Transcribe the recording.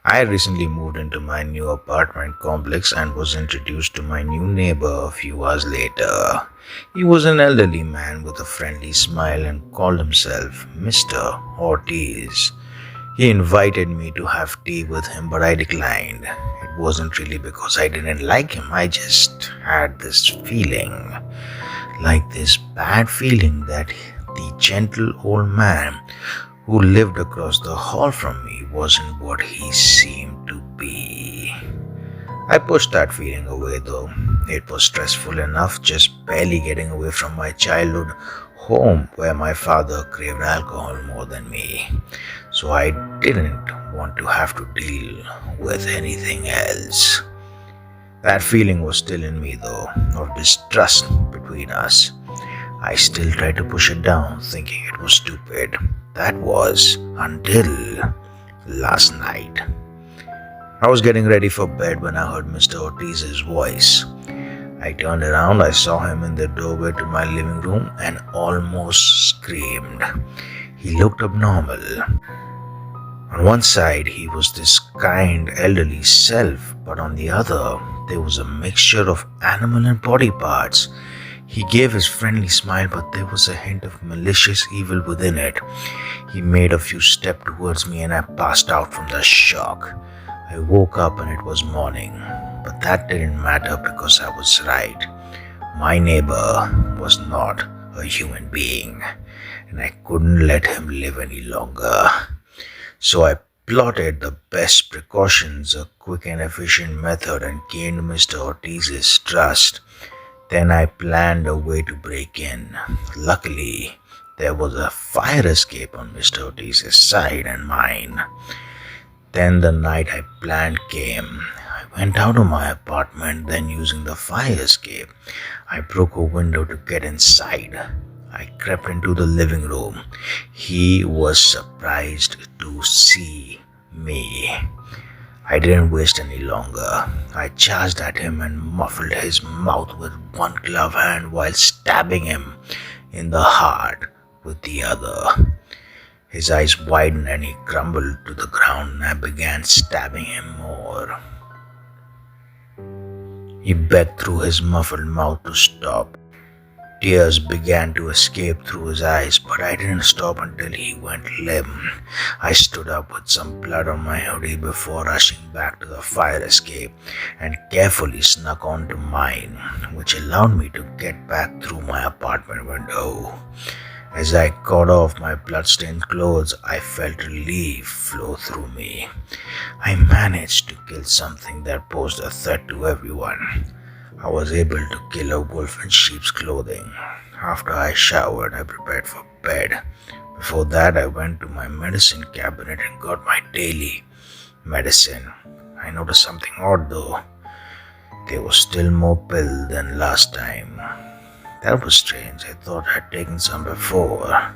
I recently moved into my new apartment complex and was introduced to my new neighbor a few hours later. He was an elderly man with a friendly smile and called himself Mr. Ortiz. He invited me to have tea with him, but I declined. It wasn't really because I didn't like him, I just had this feeling, like this bad feeling that the gentle old man who lived across the hall from me wasn't what he seemed to be. I pushed that feeling away though. It was stressful enough just barely getting away from my childhood home where my father craved alcohol more than me. So I didn't want to have to deal with anything else. That feeling was still in me though, of distrust between us. I still tried to push it down, thinking it was stupid. That was until last night. I was getting ready for bed when I heard Mr. Ortiz's voice. I turned around, I saw him in the doorway to my living room and almost screamed. He looked abnormal. On one side, he was this kind, elderly self, but on the other, there was a mixture of animal and body parts. He gave his friendly smile, but there was a hint of malicious evil within it. He made a few steps towards me and I passed out from the shock. I woke up and it was morning, but that didn't matter because I was right. My neighbor was not a human being, and I couldn't let him live any longer. So I plotted the best precautions, a quick and efficient method, and gained Mr. Ortiz's trust. Then I planned a way to break in. Luckily, there was a fire escape on Mr. Ortiz's side and mine. Then the night I planned came. I went out of my apartment, then using the fire escape, I broke a window to get inside. I crept into the living room. He was surprised to see me. I didn't waste any longer. I charged at him and muffled his mouth with one glove hand while stabbing him in the heart with the other. His eyes widened and he crumbled to the ground and I began stabbing him more. He begged through his muffled mouth to stop. Tears began to escape through his eyes, but I didn't stop until he went limp. I stood up with some blood on my hoodie before rushing back to the fire escape and carefully snuck onto mine, which allowed me to get back through my apartment window. As I got off my bloodstained clothes, I felt relief flow through me. I managed to kill something that posed a threat to everyone. I was able to kill a wolf in sheep's clothing. After I showered, I prepared for bed. Before that, I went to my medicine cabinet and got my daily medicine. I noticed something odd though. There was still more pill than last time. That was strange. I thought I'd taken some before.